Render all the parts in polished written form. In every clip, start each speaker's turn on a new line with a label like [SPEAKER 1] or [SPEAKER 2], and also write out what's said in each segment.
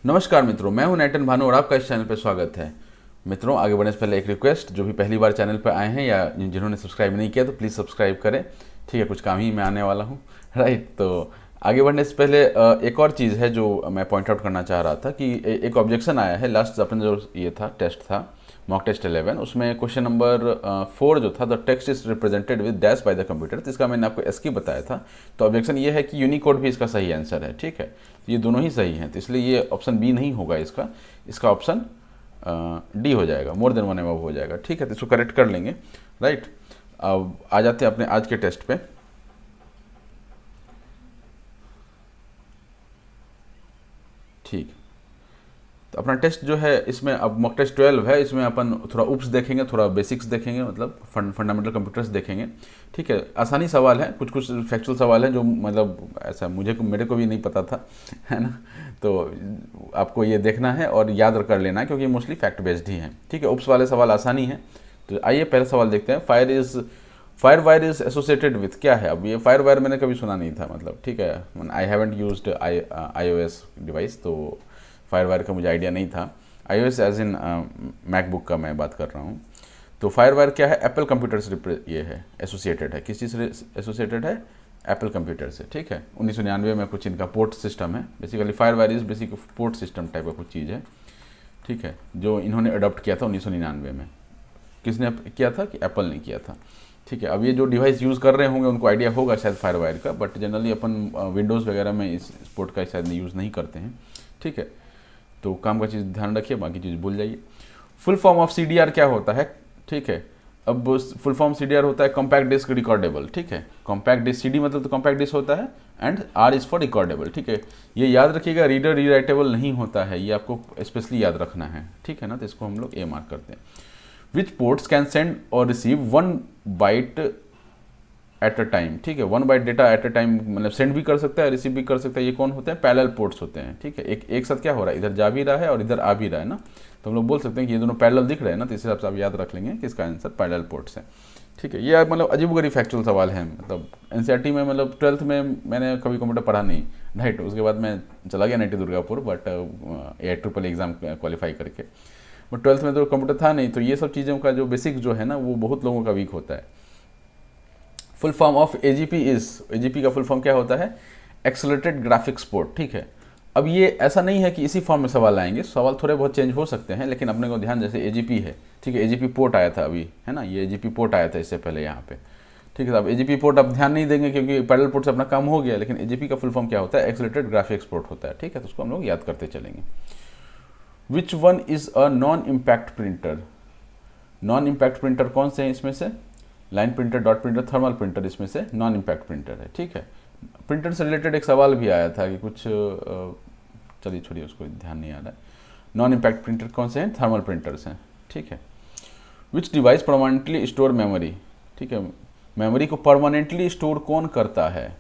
[SPEAKER 1] नमस्कार मित्रों, मैं हूं नैटन भानु और आपका इस चैनल पर स्वागत है। मित्रों, आगे बढ़ने से पहले एक रिक्वेस्ट, जो भी पहली बार चैनल पर आए हैं या जिन्होंने सब्सक्राइब नहीं किया तो प्लीज़ सब्सक्राइब करें। ठीक है, कुछ काम ही मैं आने वाला हूं। राइट, तो आगे बढ़ने से पहले एक और चीज़ है जो मैं पॉइंट आउट करना चाह रहा था कि एक ऑब्जेक्शन आया है लास्ट अपना जो ये था टेस्ट था मॉक टेस्ट 11, उसमें क्वेश्चन नंबर 4 जो था, the text is represented with dash by the computer, तो इसका मैंने आपको एसकी बताया था। तो ऑब्जेक्शन ये है कि यूनिकोड भी इसका सही आंसर है। ठीक है, तो ये दोनों ही सही हैं, तो इसलिए ये ऑप्शन बी नहीं होगा इसका ऑप्शन डी हो जाएगा, मोर देन वन एबव हो जाएगा। ठीक है, तो इसको करेक्ट कर लेंगे। राइट, अब आ जाते हैं अपने आज के टेस्ट पे। ठीक, तो अपना टेस्ट जो है इसमें अब मॉक टेस्ट 12 है, इसमें अपन थोड़ा उप्स देखेंगे, थोड़ा बेसिक्स देखेंगे, मतलब फंडामेंटल कंप्यूटर्स देखेंगे। ठीक है, आसानी सवाल है, कुछ कुछ फैक्चुअल सवाल हैं जो मतलब ऐसा मेरे को भी नहीं पता था, है ना। तो आपको ये देखना है और याद कर लेना है, क्योंकि मोस्टली फैक्ट बेस्ड ही हैं। ठीक है, उप्स वाले सवाल आसानी है। तो आइए पहला सवाल देखते हैं। Fire wire is associated with, क्या है। अब ये फायर वायर मैंने कभी सुना नहीं था, मतलब ठीक है, I haven't used iOS device, तो फायर वायर का मुझे आइडिया नहीं था। iOS एज इन मैकबुक का मैं बात कर रहा हूँ। तो फायर वायर क्या है, एप्पल कंप्यूटर से ये है, एसोसिएटेड है। किस चीज़ से एसोसिएटेड है, एप्पल कंप्यूटर से। ठीक है, 1999 में कुछ इनका पोर्ट सिस्टम है। Basically fire wire is basic port system type का कुछ चीज़ है। ठीक है, जो इन्होंने अडॉप्ट किया था 1999 में। किसने किया था, कि एप्पल ने किया था। ठीक है, अब ये जो डिवाइस यूज़ कर रहे होंगे उनको आइडिया होगा शायद फायर वायर का, बट जनरली अपन विंडोज़ वगैरह में इस पोर्ट का शायद यूज़ नहीं करते हैं। ठीक है, तो काम का चीज़ ध्यान रखिए, बाकी चीज़ भूल जाइए। फुल फॉर्म ऑफ CDR क्या होता है। ठीक है, अब फुल फॉर्म CDR होता है कॉम्पैक्ट डिस्क रिकॉर्डेबल। ठीक है, कॉम्पैक्ट डिस्क, CD मतलब तो कॉम्पैक्ट डिस्क होता है, and R is for recordable. ठीक है, ये याद रखिएगा, रीडर रीराइटेबल नहीं होता है, ये आपको स्पेशली याद रखना है। ठीक है ना, तो इसको हम लोग A मार्क करते हैं। विच पोर्ट्स कैन सेंड और receive 1 byte at a time. ठीक है, 1 byte data at a time, मतलब सेंड भी कर सकता है, रिसीव भी कर सकता है। ये कौन होते हैं, पैरेलल पोर्ट्स होते हैं। ठीक है, एक साथ क्या हो रहा है, इधर जा भी रहा है और इधर आ भी रहा है ना, तो हम लोग बोल सकते हैं कि ये दोनों पैरेलल दिख रहे हैं ना, तो इस हिसाब से आप याद रख लेंगे कि इसका आंसर पैरेलल पोर्ट्स है। ठीक है, ये मतलब अजीबोगरीब फैक्चुअल सवाल है, मतलब NCERT में, मतलब 12th में मैंने कभी कंप्यूटर पढ़ा नहीं। राइट, उसके बाद मैं चला गया NIT Durgapur, but AIEEE exam qualify करके, बट 12th में तो कंप्यूटर था नहीं, तो ये सब चीज़ों का जो बेसिक जो है ना, वो बहुत लोगों का वीक होता है। फुल फॉर्म ऑफ AGP का फुल फॉर्म क्या होता है, एक्सेलरेटेड ग्राफिक्स पोर्ट। ठीक है, अब ये ऐसा नहीं है कि इसी फॉर्म में सवाल आएंगे, सवाल थोड़े बहुत चेंज हो सकते हैं, लेकिन अपने को ध्यान, जैसे AGP है। ठीक है, AGP पोर्ट आया था अभी, है ना, ये AGP पोर्ट आया था इससे पहले यहाँ पे। ठीक है, तो अब AGP पोर्ट अब ध्यान नहीं देंगे क्योंकि पैरेलल पोर्ट से अपना काम हो गया, लेकिन AGP का फुल फॉर्म क्या होता है, एक्सेलरेटेड ग्राफिक्स पोर्ट होता है। ठीक है, तो उसको हम लोग याद करते चलेंगे। Which one is a non impact printer. Non impact printer कौन से हैं इसमें से, line printer, dot printer, thermal printer इसमें से नॉन इम्पैक्ट प्रिंटर है। ठीक है, प्रिंटर से रिलेटेड एक सवाल भी आया था कि कुछ, चलिए छोड़िए, उसको ध्यान नहीं आ रहा है। नॉन इम्पैक्ट प्रिंटर कौन से हैं, थर्मल प्रिंटर्स हैं। ठीक है, विच डिवाइस परमानेंटली स्टोर मेमोरी। ठीक है, मेमोरी को परमानेंटली स्टोर कौन करता है।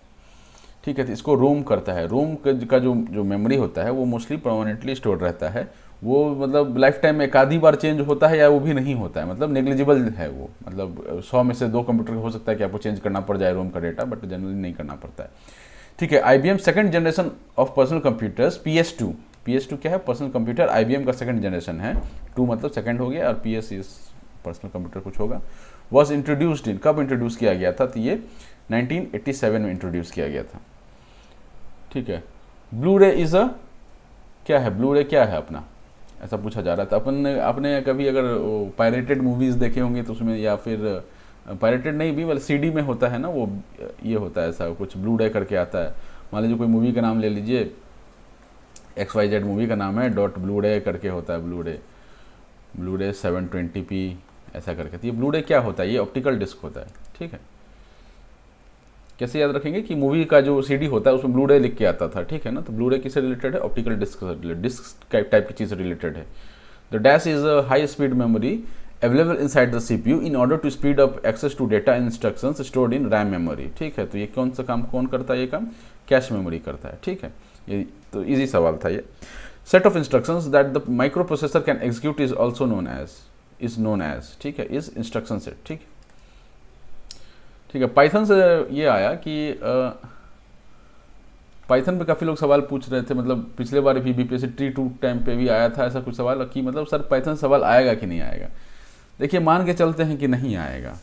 [SPEAKER 1] ठीक है, तो इसको रोम करता है। रोम का जो मेमोरी होता है वो मोस्टली परमानेंटली स्टोर रहता है। वो मतलब लाइफ टाइम में एक आधी बार चेंज होता है या वो भी नहीं होता है, मतलब नेग्लिजिबल है वो, मतलब 100 में से 2 कंप्यूटर हो सकता है कि आपको चेंज करना पड़ जाए रोम का डेटा, बट जनरली नहीं करना पड़ता है। ठीक है, IBM second generation of personal computers, PS2 क्या है, पर्सनल कंप्यूटर IBM का सेकंड जनरेशन है। 2 मतलब सेकंड हो गया, और PS इज पर्सनल कंप्यूटर कुछ होगा। वॉज इंट्रोड्यूस्ड इन, कब इंट्रोड्यूस किया गया था, तो ये 1987 में इंट्रोड्यूस किया गया था। ठीक है, ब्लू रे इज अ, क्या है, ब्लू रे क्या है अपना, ऐसा पूछा जा रहा था। आपने कभी अगर पायरेटेड मूवीज़ देखे होंगे तो उसमें, या फिर पायरेटेड नहीं भी, मतलब CD में होता है ना वो, ये होता है ऐसा कुछ, ब्लू रे करके आता है। मान लीजिए कोई मूवी का नाम ले लीजिए, XYZ मूवी का नाम है, डॉट ब्लू रे करके होता है, ब्लू रे 720p ऐसा करके। तो ये ब्लू रे क्या होता है, ये ऑप्टिकल डिस्क होता है। ठीक है, कैसे याद रखेंगे कि मूवी का जो CD होता है उसमें ब्लू रे लिख के आता था। ठीक है ना, तो ब्लू रे किससे रिलेटेड है, ऑप्टिकल डिस्क से रिलेटेड, डिस्क टाइप की चीज़ से रिलेटेड है। The dash is a high speed memory available inside the CPU in order to speed up access to data instructions stored in RAM memory. ठीक है, तो ये कौन सा काम कौन करता है, ये काम कैश मेमोरी करता है। ठीक है, ये तो इजी सवाल था ये। Set of instructions that the micro processor can execute is also known as, ठीक है, इज इंस्ट्रक्शन सेट। ठीक है, पाइथन से ये आया कि पाइथन पे काफ़ी लोग सवाल पूछ रहे थे, मतलब पिछले बार भी बीपीएससी ट्री 2 टाइम पे भी आया था ऐसा कुछ सवाल कि मतलब सर पाइथन सवाल आएगा कि नहीं आएगा। देखिए मान के चलते हैं कि नहीं आएगा,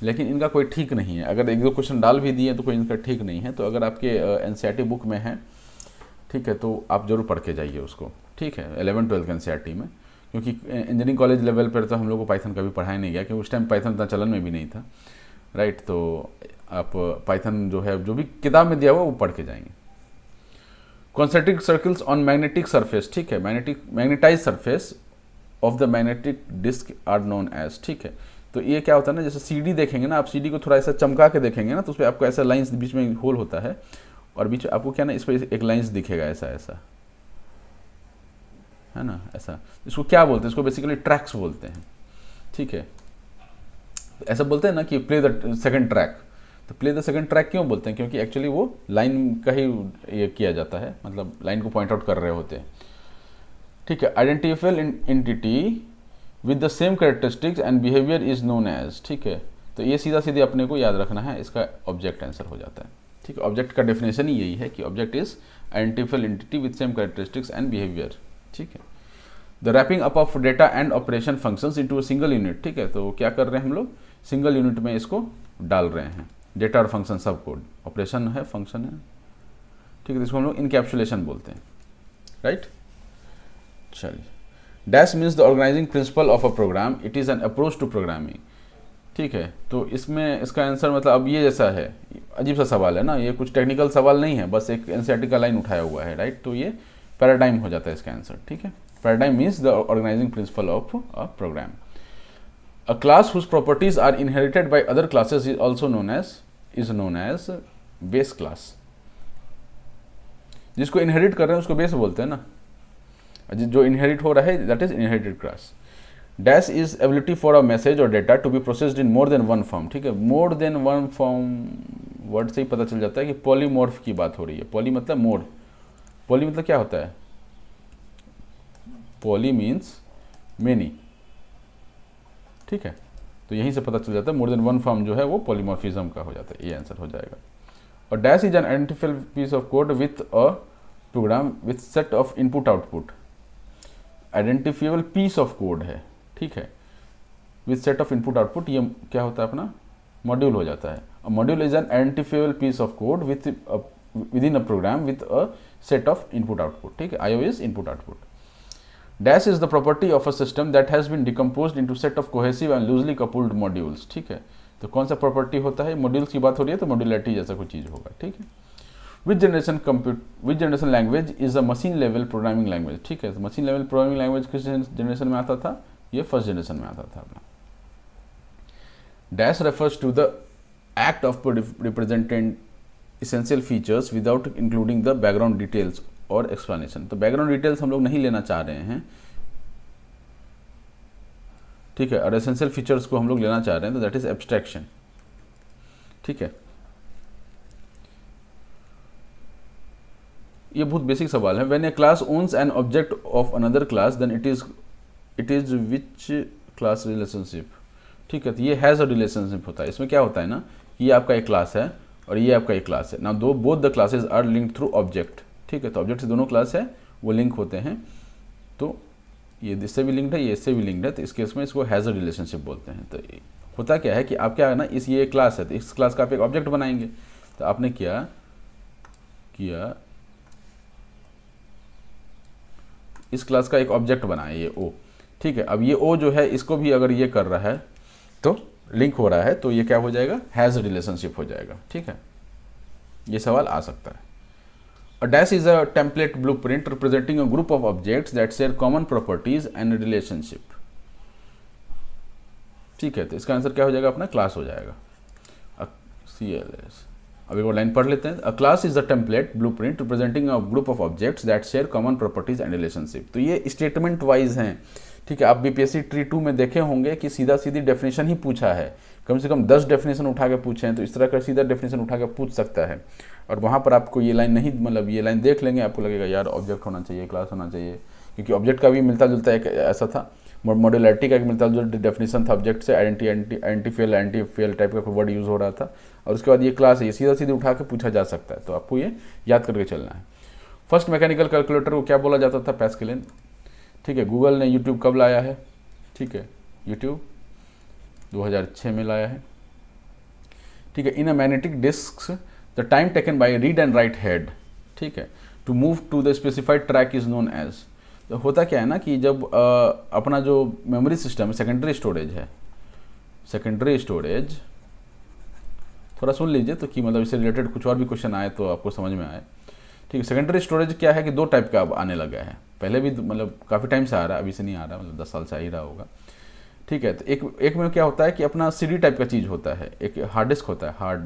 [SPEAKER 1] लेकिन इनका कोई ठीक नहीं है। अगर एक दो क्वेश्चन डाल भी दिए तो कोई इनका ठीक नहीं है। तो अगर आपके एनसीईआरटी बुक में है, ठीक है, तो आप जरूर पढ़ के जाइए उसको, ठीक है, 11-12 के एनसीईआरटी में, क्योंकि इंजीनियरिंग कॉलेज लेवल पर तो हम लोग को पाइथन कभी पढ़ाया नहीं गया, क्योंकि उस टाइम पाइथन इतना चलन में भी नहीं था, राइट। तो आप पाइथन जो है जो भी किताब में दिया हुआ वो पढ़ के जाएंगे। Concentric circles on magnetic surface, ठीक है, magnetise surface of the magnetic disk are known as, ठीक है। तो ये क्या होता है ना, जैसे सीडी देखेंगे ना आप, सीडी को थोड़ा ऐसा चमका के देखेंगे ना, तो उस पर आपको ऐसा लाइंस बीच में होल होता है, और बीच आपको क्या ना इस पर एक लाइंस दिखेगा ऐसा ऐसा, है ना, ऐसा। इसको क्या बोलते हैं, इसको बेसिकली ट्रैक्स बोलते हैं, ठीक है। ऐसा बोलते हैं ना कि प्ले द सेकंड ट्रैक, तो प्ले द सेकंड ट्रैक क्यों बोलते हैं, क्योंकि एक्चुअली वो लाइन का ही ये किया जाता है, मतलब लाइन को पॉइंट आउट कर रहे होते हैं, ठीक है। Identifiable entity with the same characteristics and behaviour is known as, ठीक है। तो ये सीधा सीधे अपने को याद रखना है, इसका ऑब्जेक्ट आंसर हो जाता है, ठीक है। ऑब्जेक्ट का डेफिनेशन ही यही है कि object is identifiable entity with same characteristics and behaviour, ठीक है। The wrapping up of data and operation functions into a single unit, ठीक है। तो क्या कर रहे हैं हम लोग, सिंगल यूनिट में इसको डाल रहे हैं, डेटा और फंक्शन सब कोड, ऑपरेशन है फंक्शन है, ठीक है। तो इसको हम लोग इनकैप्सुलेशन बोलते हैं, राइट। चलिए, dash means the organising principle of a program, it is an approach to programming, ठीक है। तो इसमें इसका आंसर मतलब अब ये जैसा है, अजीब सा सवाल है ना, ये कुछ टेक्निकल सवाल नहीं है, बस एक एनसीईआरटी का लाइन उठाया हुआ है, राइट। तो ये पैराडाइम हो जाता है इसका आंसर, ठीक है। Paradigm means the organising principle of a program. A class whose properties are inherited by other classes is also known as base class। जिसको इनहेरिट कर रहे हैं उसको बेस बोलते हैं ना, जो इनहेरिट हो रहा है that is inherited class. Dash is ability for a message or data to be processed in more than one form, ठीक है। More than one form word से ही पता चल जाता है कि पॉलीमॉर्फ की बात हो रही है। पॉली मतलब मोर, पॉली मतलब क्या होता है, पॉली मीन्स मेनी, ठीक है। तो यहीं से पता चल जाता है मोर देन वन फॉर्म जो है वो पॉलीमॉर्फिज्म का हो जाता है, ये आंसर हो जाएगा। और dash is an identifiable piece of code with a program with set of input output. Identifiable piece of code है, ठीक है, with set of input output, ये क्या होता है अपना मॉड्यूल हो जाता है। A module is an identifiable piece of code within a program with a set of input output, ठीक है। IO is input output. Dash is the property of a system that has been decomposed into set of cohesive and loosely coupled modules, ठीक है। तो कौन सा property होता है, modules की बात हो रही है तो मॉड्यूलरिटी जैसा कोई चीज़ होगा, ठीक है। विच generation language is a machine level programming language, ठीक है। तो मशीन लेवल प्रोग्रामिंग लैंग्वेज किस जनरेशन में आता था, ये फर्स्ट जनरेशन में आता था अपना। Dash refers to the act of representing essential features without including the background details और explanation। तो बैकग्राउंड डिटेल्स हम लोग नहीं लेना चाह रहे हैं, ठीक है, और एसेंशियल फीचर्स को हम लोग लेना चाह रहे हैं, तो दैट इज एब्स्ट्रैक्शन, ठीक है। ये बहुत बेसिक सवाल है। When a class owns an object of another class then it is which class relationship, ठीक है। तो ये हैज़ अ रिलेशनशिप होता है। इसमें क्या होता है ना, ये आपका एक क्लास है और ये आपका एक क्लास है ना, both the classes are linked through object, ठीक है। तो ऑब्जेक्ट से दोनों क्लास है वो लिंक होते हैं, तो ये इससे भी लिंक्ड है, ये इससे भी लिंक्ड है, तो इस केस में इसको हैज़ अ रिलेशनशिप बोलते हैं। तो होता क्या है कि आप क्या है ना, ये क्लास है तो इस क्लास का आप एक ऑब्जेक्ट बनाएंगे। तो आपने क्या किया, इस क्लास का एक ऑब्जेक्ट बनाया, ये ओ, ठीक है। अब ये ओ जो है इसको भी अगर ये कर रहा है तो लिंक हो रहा है, तो ये क्या हो जाएगा, हैज़ अ रिलेशनशिप हो जाएगा, ठीक है। ये सवाल आ सकता है। A dash is a template blueprint representing a group of objects that share common properties and relationship, ठीक है। तो इसका आंसर क्या हो जाएगा अपना, क्लास हो जाएगा, CLS। अब एक और लाइन पढ़ लेते हैं। A class is a template blueprint representing a group of objects that share common properties and relationship। तो ये स्टेटमेंट वाइज हैं, ठीक है। आप बीपीएससी ट्री 2 में देखे होंगे कि सीधा सीधी डेफिनेशन ही पूछा है, कम से कम 10 डेफिनेशन उठा के पूछें, तो इस तरह का सीधा डेफिनेशन उठा के पूछ सकता है। और वहाँ पर आपको ये लाइन नहीं, मतलब ये लाइन देख लेंगे आपको लगेगा यार ऑब्जेक्ट होना चाहिए, क्लास होना चाहिए, क्योंकि ऑब्जेक्ट का भी मिलता जुलता एक ऐसा था, मॉड्यूलरिटी का एक मिलता जुलता डेफिनेशन था ऑब्जेक्ट से, एंटीफियल टाइप का कोई वर्ड यूज़ हो रहा था, और उसके बाद ये क्लास है, ये सीधा सीधे उठा के पूछा जा सकता है, तो आपको ये याद करके चलना है। फर्स्ट मैकेनिकल कैलकुलेटर को क्या बोला जाता था? पैस्कलिन। ठीक है, गूगल ने यूट्यूब कब लाया है? ठीक है, यूट्यूब 2006 में लाया है। ठीक है, in a magnetic disk the time taken by read and write head, ठीक है, to move to the specified track is known as. तो होता क्या है ना कि जब अपना जो मेमोरी सिस्टम सेकेंडरी स्टोरेज है, सेकेंडरी स्टोरेज थोड़ा सुन लीजिए तो कि मतलब इससे रिलेटेड कुछ और भी क्वेश्चन आए तो आपको समझ में आए। ठीक है, सेकेंडरी स्टोरेज क्या है कि दो टाइप का अब आने लगा है, पहले भी मतलब काफ़ी टाइम से आ रहा है, अभी से नहीं आ रहा, मतलब 10 साल से आ ही रहा होगा। ठीक है, तो एक में क्या होता है कि अपना सीडी टाइप का चीज़ होता है, एक हार्ड डिस्क होता है, हार्ड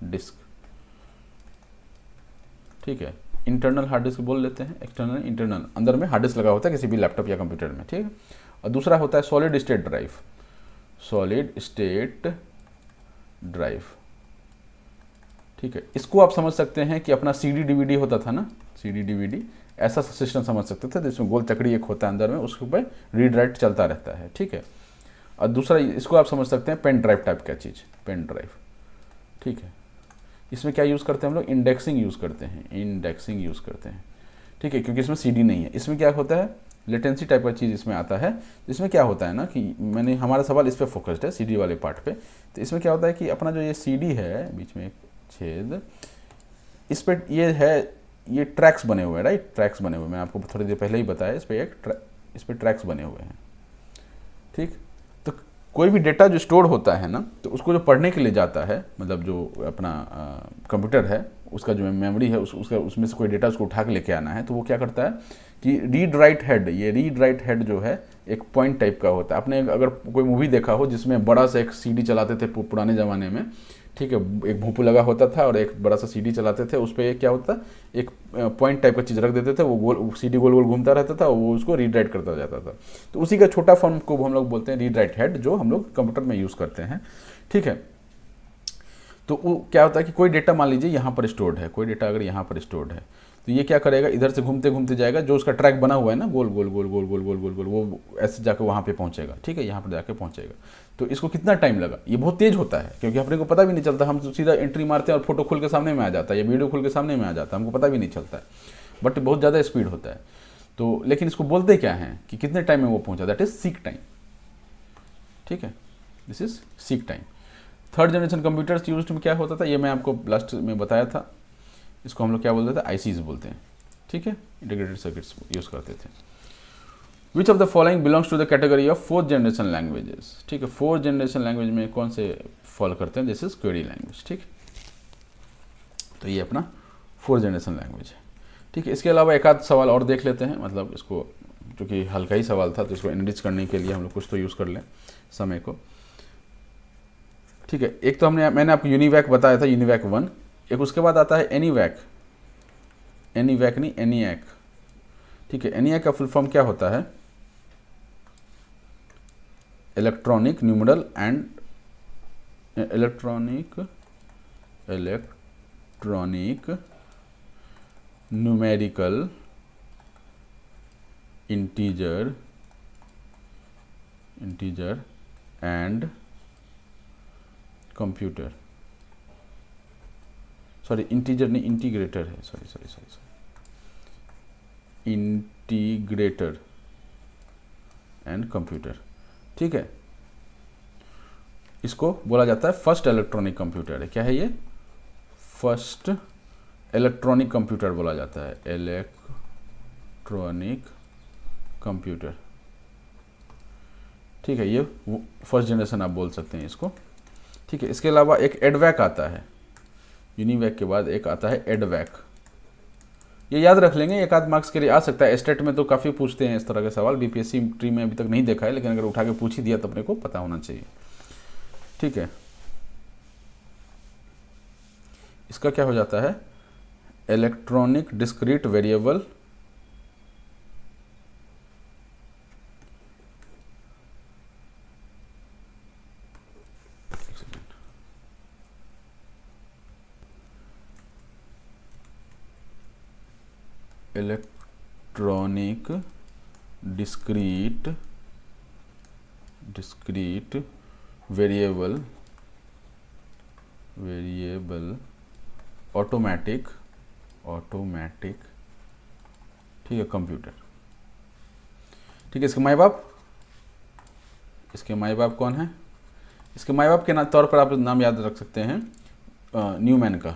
[SPEAKER 1] डिस्क। ठीक है, इंटरनल हार्ड डिस्क बोल लेते हैं, एक्सटर्नल इंटरनल, अंदर में हार्ड डिस्क लगा होता है किसी भी लैपटॉप या कंप्यूटर में। ठीक है, और दूसरा होता है solid state drive, solid state drive. ठीक है, इसको आप समझ सकते हैं कि अपना सीडी डीवीडी होता था ना, सीडी डीवीडी ऐसा सिस्टम समझ सकते थे, जिसमें गोल चकड़ी एक होता है अंदर में, उसके ऊपर रीड राइट चलता रहता है। ठीक है, और दूसरा इसको आप समझ सकते हैं पेन ड्राइव टाइप का चीज़, पेन ड्राइव। ठीक है, इसमें क्या यूज़ करते हैं हम लोग? इंडेक्सिंग यूज़ करते हैं, इंडेक्सिंग यूज़ करते हैं। ठीक है, क्योंकि इसमें सीडी नहीं है, इसमें क्या होता है लेटेंसी टाइप का चीज़ इसमें आता है। इसमें क्या होता है ना कि हमारा सवाल इस पर फोकस्ड है, सीडी वाले पार्ट पे। तो इसमें क्या होता है कि अपना जो ये सीडी है, बीच में एक छेद, इस पर ये है, ये ट्रैक्स बने हुए हैं, राइट, ट्रैक्स बने हुए, मैं आपको थोड़ी देर पहले ही बताया, इस पर ट्रैक्स बने हुए हैं। ठीक, तो कोई भी डेटा जो स्टोर होता है ना, तो उसको जो पढ़ने के लिए जाता है, मतलब जो अपना कंप्यूटर है, उसका जो मेमोरी है, उसमें से कोई डेटा उसको उठा के लेके आना है, तो वो क्या करता है कि रीड राइट हेड, ये रीड राइट हेड जो है एक पॉइंट टाइप का होता है। आपने अगर कोई मूवी देखा हो जिसमें बड़ा सा एक सीडी चलाते थे पुराने ज़माने में, ठीक है, एक भोंपू लगा होता था और एक बड़ा सा सीडी चलाते थे, उस पर क्या होता, एक पॉइंट टाइप का चीज़ रख देते थे, वो गोल सीडी गोल गोल घूमता रहता था, वो उसको रीड राइट करता जाता था। तो उसी का छोटा फॉर्म को हम लोग बोलते हैं रीड राइट हेड, जो हम लोग कंप्यूटर में यूज़ करते हैं। ठीक है, तो वो क्या होता है कि कोई डेटा मान लीजिए यहाँ पर स्टोर्ड है, कोई डेटा अगर यहाँ पर स्टोर्ड है, तो ये क्या करेगा, इधर से घूमते घूमते जाएगा, जो उसका ट्रैक बना हुआ है ना, गोल गोल गोल गोल गोल गोल गोल गोल, वो ऐसे जाकर वहाँ पे पहुँचेगा। ठीक है, यहाँ पर जाके पहुँचेगा। तो इसको कितना टाइम लगा, ये बहुत तेज होता है, क्योंकि अपने को पता भी नहीं चलता, हम सीधा एंट्री मारते हैं और फोटो खुल के सामने में आ जाता है, या वीडियो खुल के सामने में आ जाता है, हमको पता भी नहीं चलता है, बट बहुत ज़्यादा स्पीड होता है। तो लेकिन इसको बोलते क्या हैं कि कितने टाइम में वो पहुँचा, दैट इज सीक टाइम। ठीक है, this is seek time. Third generation computers used में क्या होता था, ये मैं आपको लास्ट में बताया था, इसको हम लोग क्या बोलते थे, आईसीज बोलते हैं। ठीक है, इंटीग्रेटेड सर्किट्स यूज़ करते थे। Which of the following belongs to the category of fourth generation languages? ठीक है, फोर्थ जनरेशन लैंग्वेज में कौन से फॉलो करते हैं? This is query language. ठीक, तो ये अपना फोर्थ जनरेशन लैंग्वेज है। ठीक है, इसके अलावा एक आध सवाल और देख लेते हैं, मतलब इसको क्योंकि हल्का ही सवाल था, तो इसको एनरिच करने के लिए हम लोग कुछ तो यूज़ कर लें समय को। ठीक है, एक तो मैंने आपको यूनिवैक बताया था, यूनिवैक 1। एक उसके बाद आता है एनीवैक, एनीवैक नहीं एनीएक। ठीक है, एनीएक का फुल फॉर्म क्या होता है? Electronic numeral and electronic numerical integer and computer, sorry integer नहीं, इंटीग्रेटर है, सॉरी इंटीग्रेटर एंड कंप्यूटर। ठीक है, इसको बोला जाता है फर्स्ट इलेक्ट्रॉनिक कंप्यूटर है। क्या है ये? फर्स्ट इलेक्ट्रॉनिक कंप्यूटर बोला जाता है, इलेक्ट्रॉनिक कंप्यूटर। ठीक है, ये फर्स्ट जनरेशन आप बोल सकते हैं इसको। ठीक है, इसके अलावा एक एडवैक आता है, यूनिवैक के बाद एक आता है एडवैक। ये याद रख लेंगे, एक आध मार्क्स के लिए आ सकता है। स्टेट में तो काफ़ी पूछते हैं इस तरह के सवाल, बीपीएससी ट्री में अभी तक नहीं देखा है, लेकिन अगर उठा के पूछ ही दिया तो अपने को पता होना चाहिए। ठीक है, इसका क्या हो जाता है? Electronic discrete variable electronic discrete variable automatic ठीक है कंप्यूटर। ठीक है, इसके माई बाप कौन है? इसके माई बाप के तौर पर आप नाम याद रख सकते हैं न्यूमैन का।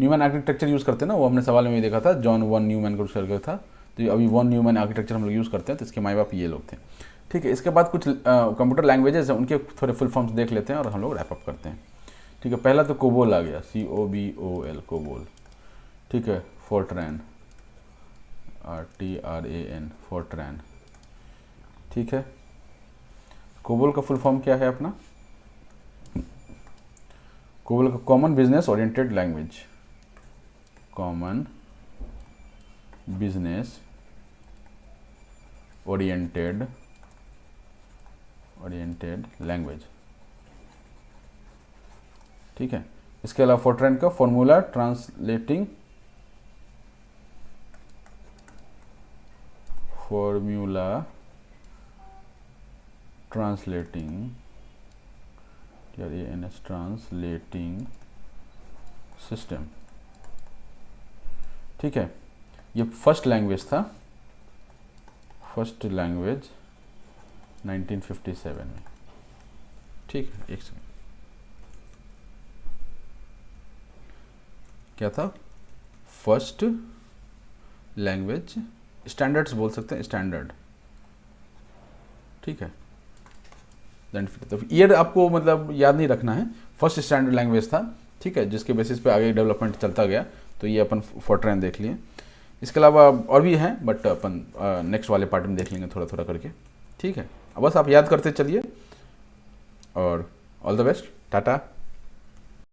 [SPEAKER 1] न्यूमैन आर्किटेक्चर यूज़ करते हैं ना, वो हमने सवाल में भी देखा था, जॉन वन न्यूमैन का यूज़ करके था, तो अभी वन न्यूमैन आर्किटेक्चर हम लोग यूज़ करते हैं, तो इसके माई बाप ये लोग थे। ठीक है, इसके बाद कुछ कंप्यूटर लैंग्वेजेस हैं, उनके थोड़े फुल फॉर्म्स देख लेते हैं और हम लोग रैप अप करते हैं। ठीक है, पहला तो कोबोल आ गया, COBOL कोबोल। ठीक है, फोर्ट्रैन RTRAN फोर्ट्रैन। ठीक है, कोबोल का फुल फॉर्म क्या है अपना? कोबोल का common business oriented language, common business oriented language. ठीक है, इसके अलावा फोर्ट्रैन का फॉर्मूला ट्रांसलेटिंग ट्रांसलेटिंग सिस्टम। ठीक है, ये फर्स्ट लैंग्वेज था, 1957 में। ठीक है, एक सेकंड, क्या था? फर्स्ट लैंग्वेज, स्टैंडर्ड्स बोल सकते हैं, स्टैंडर्ड। ठीक है, तो ईयर आपको मतलब याद नहीं रखना है, फर्स्ट स्टैंडर्ड लैंग्वेज था। ठीक है, जिसके बेसिस पे आगे डेवलपमेंट चलता गया, तो ये अपन फोर्ट्रैन देख लिए। इसके अलावा और भी हैं, बट अपन नेक्स्ट वाले पार्ट में देख लेंगे थोड़ा थोड़ा करके। ठीक है, अब बस आप याद करते चलिए, और ऑल द बेस्ट, टाटा।